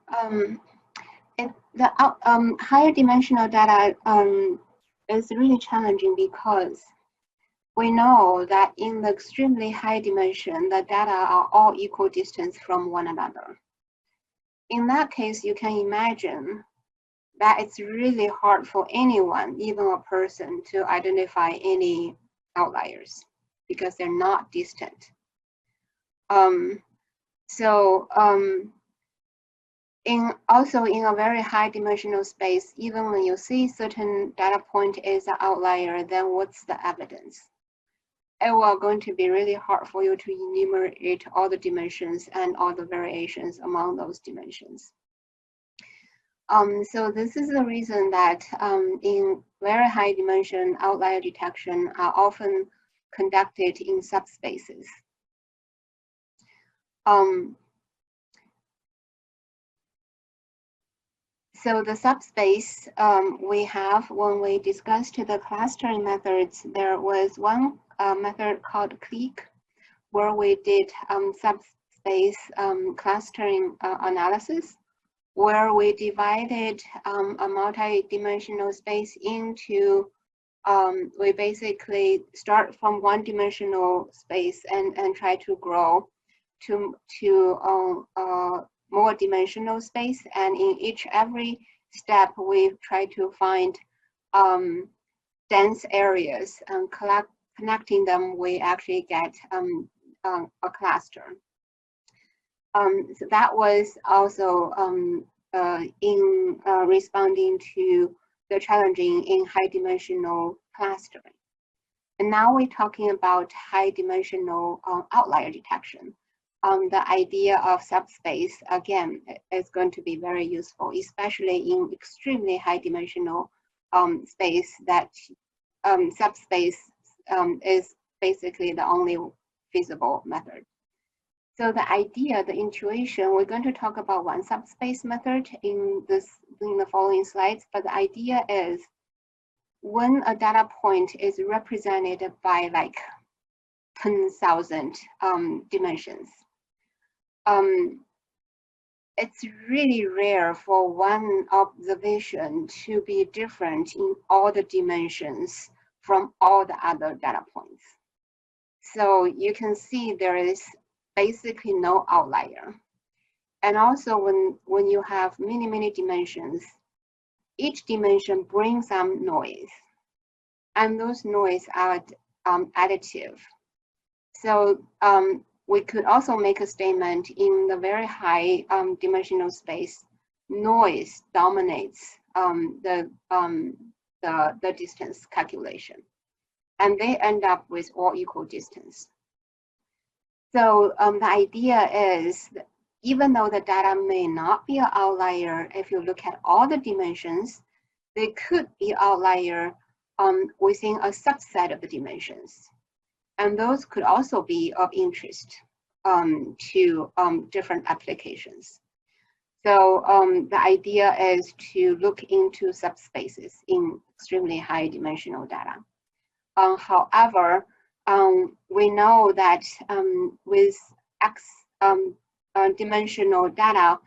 Um, the higher dimensional data is really challenging because we know that in the extremely high dimension, the data are all equal distance from one another. In that case, you can imagine that it's really hard for anyone, even a person, to identify any outliers because they're not distant. Also in a very high dimensional space, even when you see certain data point is an outlier, then what's the evidence? It will going to be really hard for you to enumerate all the dimensions and all the variations among those dimensions. So this is the reason that in very high dimension, outlier detection are often conducted in subspaces. So the subspace we have, when we discussed the clustering methods, there was one method called clique, where we did subspace clustering analysis, where we divided a multi-dimensional space into, we basically start from one-dimensional space and try to grow to more dimensional space, and in every step we try to find dense areas and connecting them, we actually get a cluster. So that was also in responding to the challenging in high dimensional clustering. And now we're talking about high dimensional outlier detection. The idea of subspace, again, is going to be very useful, especially in extremely high dimensional space that subspace is basically the only feasible method. So the idea, the intuition, we're going to talk about one subspace method in the following slides, but the idea is when a data point is represented by like 10,000 dimensions, it's really rare for one observation to be different in all the dimensions from all the other data points. So you can see there is basically no outlier. And also when you have many dimensions, each dimension brings some noise, and those noise are additive. So we could also make a statement in the very high dimensional space, noise dominates the distance calculation, and they end up with all equal distance. So the idea is that even though the data may not be an outlier, if you look at all the dimensions, they could be outlier within a subset of the dimensions. And those could also be of interest to different applications. So the idea is to look into subspaces in extremely high dimensional data. However, we know that with X dimensional data,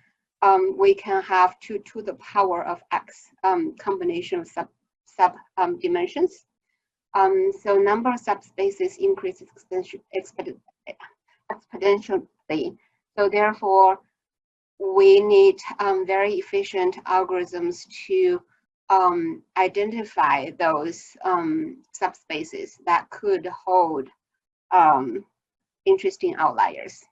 we can have 2 to the power of X combination of sub dimensions. So number of subspaces increases exponentially. So therefore, we need very efficient algorithms to identify those subspaces that could hold interesting outliers.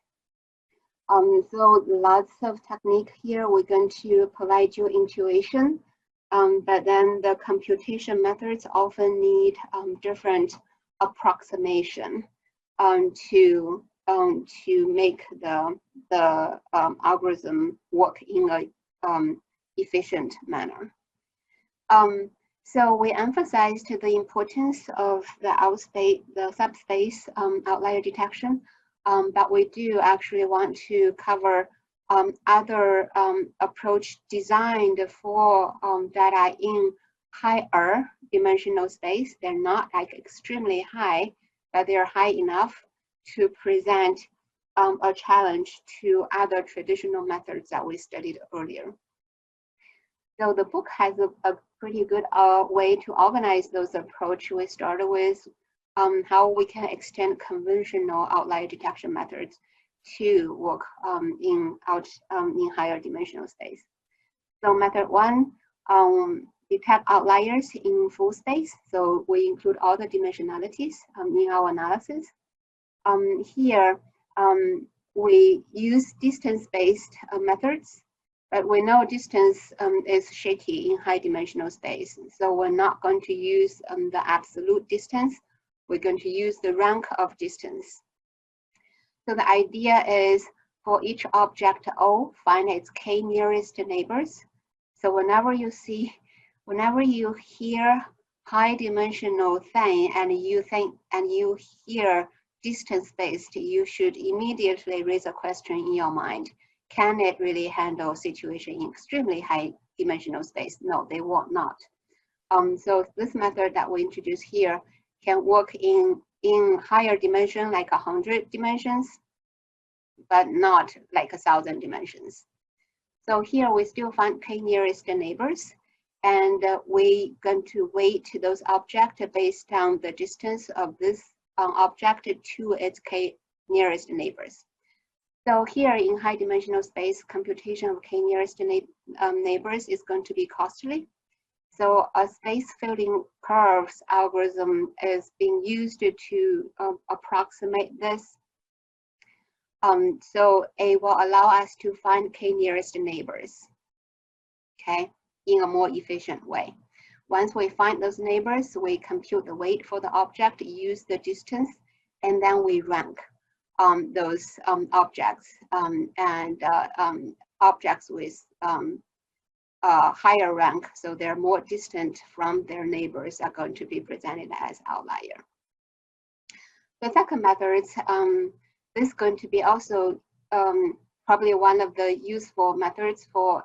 So lots of technique here. We're going to provide you intuition. But then the computation methods often need different approximation to make the algorithm work in a efficient manner. So we emphasized the importance of the subspace outlier detection, but we do actually want to cover other approach designed for data in higher dimensional space. They're not like extremely high, but they're high enough to present a challenge to other traditional methods that we studied earlier. So the book has a pretty good way to organize those approach. We started with how we can extend conventional outlier detection methods to work in higher dimensional space. So method one, detect outliers in full space. So we include all the dimensionalities in our analysis. Here, we use distance-based methods, but we know distance is shaky in high dimensional space. So we're not going to use the absolute distance. We're going to use the rank of distance. So the idea is for each object O, find its k nearest neighbors. So whenever you hear high dimensional thing and you hear distance-based, you should immediately raise a question in your mind. Can it really handle situation in extremely high dimensional space? No, they will not. So this method that we introduce here can work in higher dimension, like 100 dimensions, but not like 1,000 dimensions. So here we still find k nearest neighbors, and we're going to weight those objects based on the distance of this object to its k nearest neighbors. So here in high dimensional space, computation of k nearest neighbors is going to be costly. So a space filling curves algorithm is being used to approximate this. So it will allow us to find k nearest neighbors, okay, in a more efficient way. Once we find those neighbors, we compute the weight for the object, use the distance, and then we rank those objects and objects with higher rank, so they're more distant from their neighbors, are going to be presented as outlier. The second method, this is going to be also probably one of the useful methods for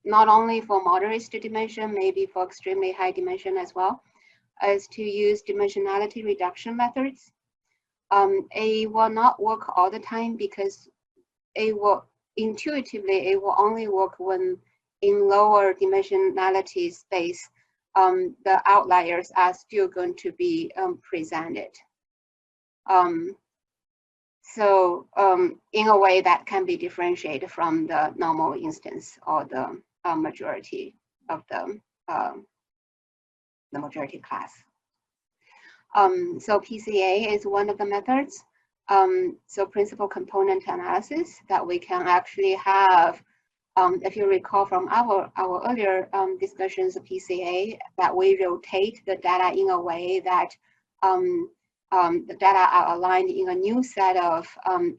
not only for moderate dimension, maybe for extremely high dimension as well, is to use dimensionality reduction methods. It will not work all the time because it will intuitively, it will only work when in lower dimensionality space, the outliers are still going to be presented. So in a way that can be differentiated from the normal instance or the majority of the majority class. So PCA is one of the methods. So principal component analysis that we can actually have, if you recall from our earlier discussions of PCA, that we rotate the data in a way that the data are aligned in a new set of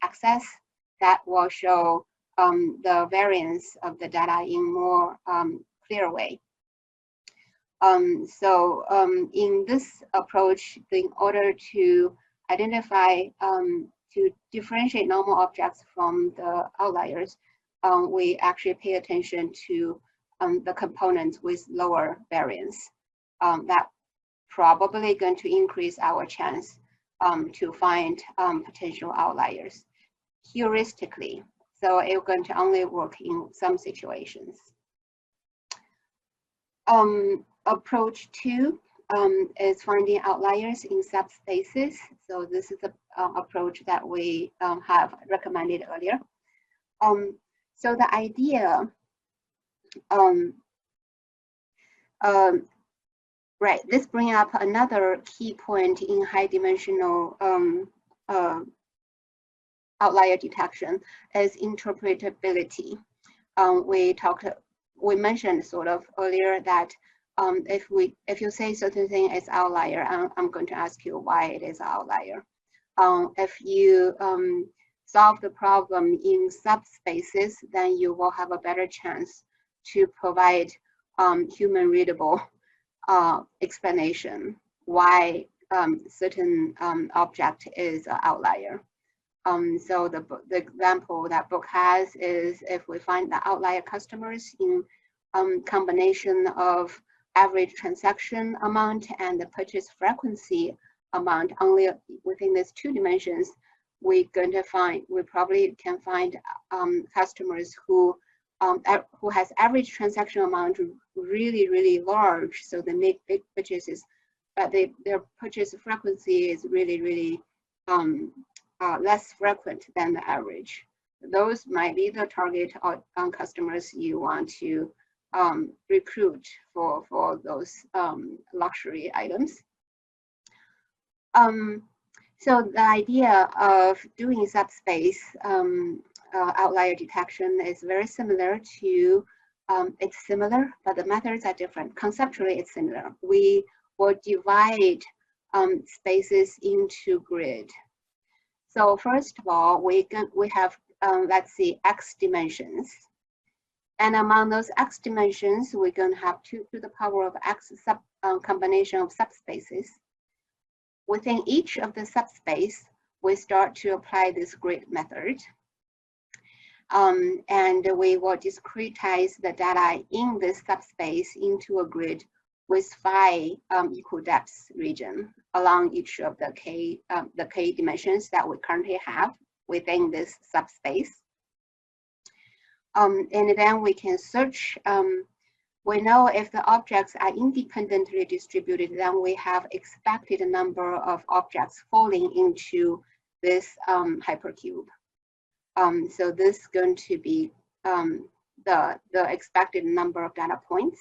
axes that will show the variance of the data in more clear way. So in this approach, in order to identify, to differentiate normal objects from the outliers, we actually pay attention to the components with lower variance. That probably going to increase our chance to find potential outliers heuristically. So it's going to only work in some situations. Approach 2 is finding outliers in subspaces. So this is the approach that we have recommended earlier. So the idea, right, this brings up another key point in high dimensional outlier detection is interpretability. We mentioned sort of earlier that if you say certain thing is outlier, I'm going to ask you why it is outlier. If you solve the problem in subspaces, then you will have a better chance to provide human readable explanation why certain object is an outlier. So the example that book has is if we find the outlier customers in combination of average transaction amount and the purchase frequency amount only within these two dimensions, we probably can find customers who has average transaction amount really large, so they make big purchases, but their purchase frequency is really less frequent than the average. Those might be the target customers you want to recruit for those luxury items. So the idea of doing subspace outlier detection is very similar to, it's similar, but the methods are different. Conceptually, it's similar. We will divide spaces into grid. So first of all, we have, let's see, X dimensions. And among those X dimensions, we're going to have 2 to the power of X combination of subspaces. Within each of the subspace, we start to apply this grid method. And we will discretize the data in this subspace into a grid with 5 equal depth region along each of the k dimensions that we currently have within this subspace. And then we can search. We know if the objects are independently distributed, then we have expected number of objects falling into this hypercube. So this is going to be the expected number of data points.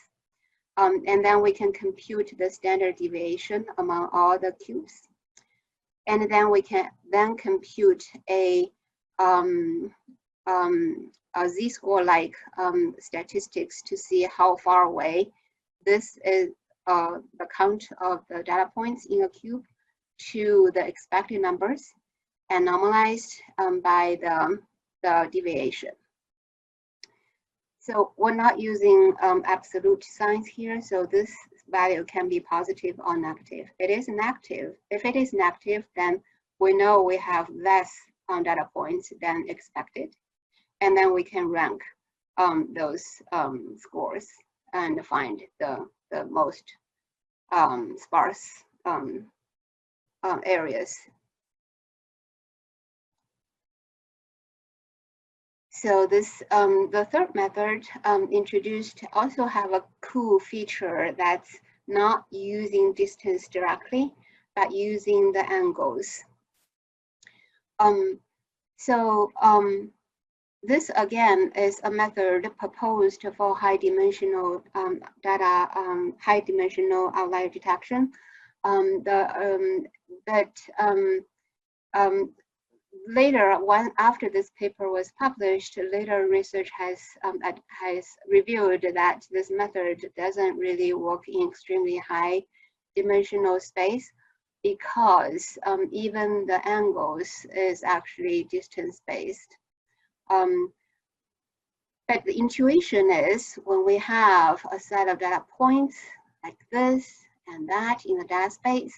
And then we can compute the standard deviation among all the cubes. And then we can compute a z-score-like statistics to see how far away this is the count of the data points in a cube to the expected numbers, and normalized by the deviation. So we're not using absolute signs here, so this value can be positive or negative. It is negative. If it is negative, then we know we have less data points than expected. And then we can rank those scores and find the most sparse areas. So this the third method introduced also have a cool feature that's not using distance directly, but using the angles. This again is a method proposed for high dimensional data, high dimensional outlier detection. Later, after this paper was published, later research has revealed that this method doesn't really work in extremely high dimensional space, because even the angles is actually distance based. But the intuition is when we have a set of data points like this and that in the data space,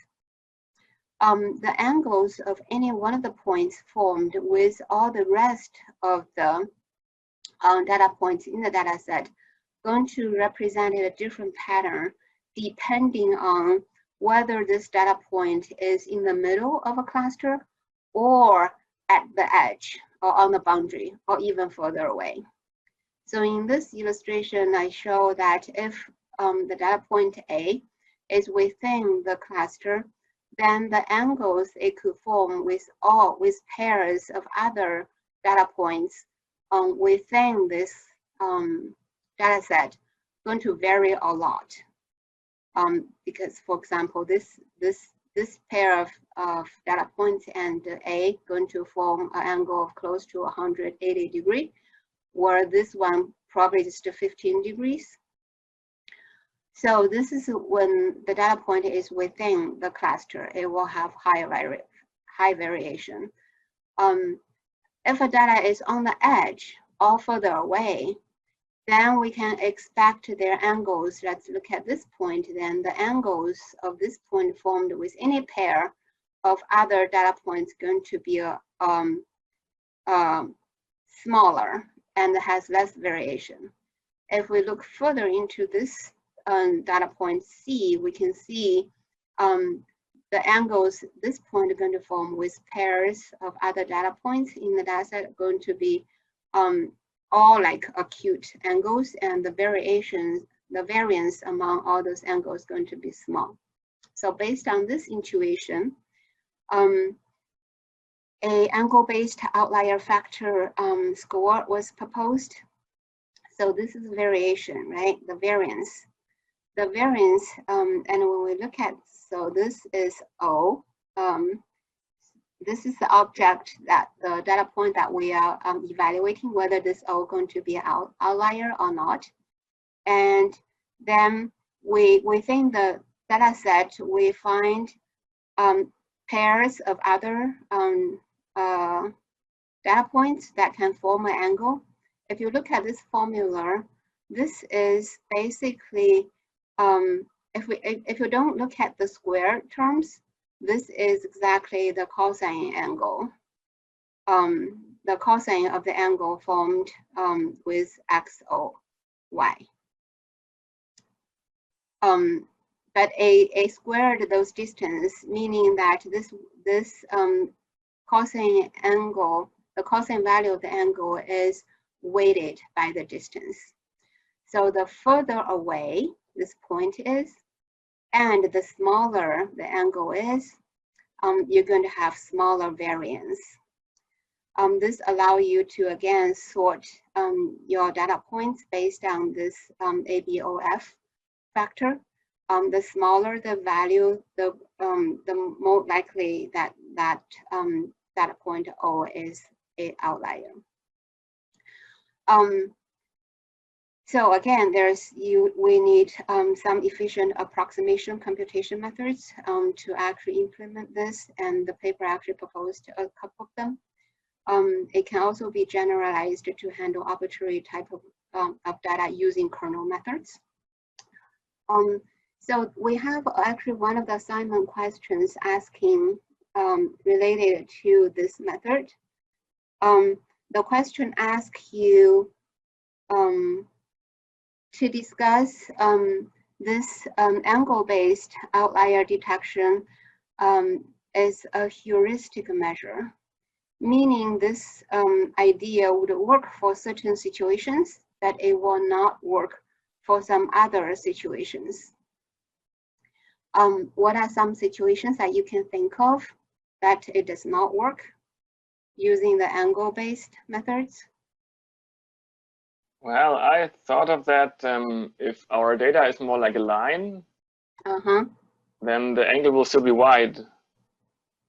the angles of any one of the points formed with all the rest of the data points in the data set going to represent a different pattern depending on whether this data point is in the middle of a cluster or at the edge or on the boundary or even further away. So in this illustration, I show that if the data point A is within the cluster, then the angles it could form with pairs of other data points within this data set going to vary a lot. Because, for example, this pair of data points and A going to form an angle of close to 180 degrees, where this one probably just 15 degrees. So this is when the data point is within the cluster, it will have high variation. If a data is on the edge or further away, then we can expect their angles. Let's look at this point. Then the angles of this point formed with any pair of other data points going to be smaller and has less variation. If we look further into this data point C, we can see the angles this point are going to form with pairs of other data points in the data set are going to be all like acute angles, and the variance among all those angles is going to be small. So based on this intuition, a angle-based outlier factor score was proposed. So this is variation, right? The variance. The variance, and when we look at, so this is O. This is the object that the data point that we are evaluating, whether this O going to be an outlier or not. And then within the data set, we find pairs of other data points that can form an angle. If you look at this formula, this is basically, if you don't look at the square terms, this is exactly the cosine angle. The cosine of the angle formed with XOY. But a squared those distance, meaning that this cosine angle, the cosine value of the angle is weighted by the distance. So the further away this point is, and the smaller the angle is, you're going to have smaller variance. This allows you to again sort your data points based on this ABOF factor. The smaller the value, the more likely that data point O is an outlier. So again, we need some efficient approximation computation methods to actually implement this, and the paper actually proposed a couple of them. It can also be generalized to handle arbitrary type of data using kernel methods. So we have actually one of the assignment questions asking related to this method. The question asks you to discuss this angle-based outlier detection as a heuristic measure, meaning this idea would work for certain situations, but it will not work for some other situations. What are some situations that you can think of that it does not work using the angle-based methods? Well, I thought of that if our data is more like a line, then the angle will still be wide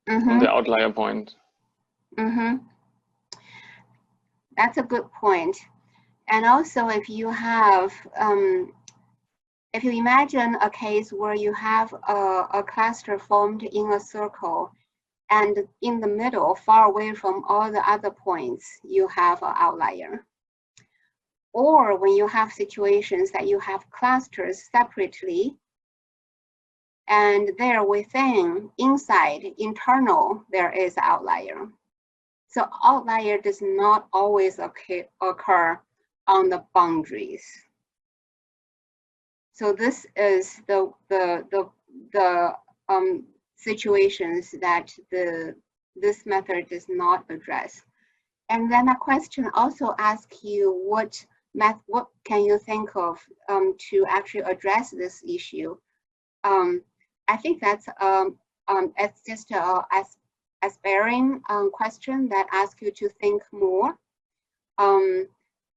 on the outlier point. That's a good point. And also, if you have, if you imagine a case where you have a cluster formed in a circle, and in the middle, far away from all the other points, you have an outlier. Or when you have situations that you have clusters separately, and there within, inside, internal, there is an outlier. So outlier does not always occur on the boundaries. So this is the situations that this method does not address. And then a question also asks you what can you think of to actually address this issue? I think that's it's just a aspiring question that asks you to think more.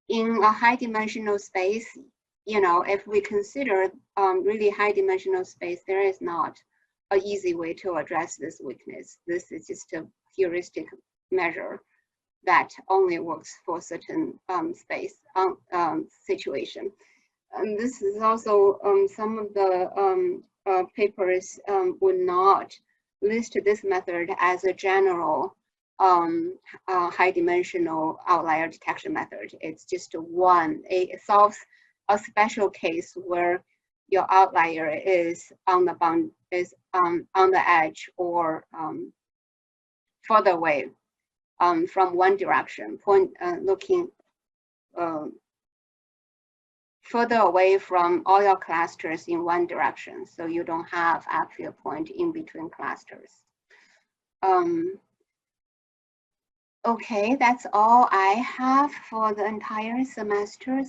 In a high dimensional space, you know, if we consider really high dimensional space, there is not an easy way to address this weakness. This is just a heuristic measure that only works for certain space situation. And this is also some of the papers would not list this method as a general high dimensional outlier detection method. It's just one. It solves a special case where your outlier is on the bound, is on the edge, or further away from one direction, looking further away from all your clusters in one direction, so you don't have actually a point in between clusters. Okay, that's all I have for the entire semester.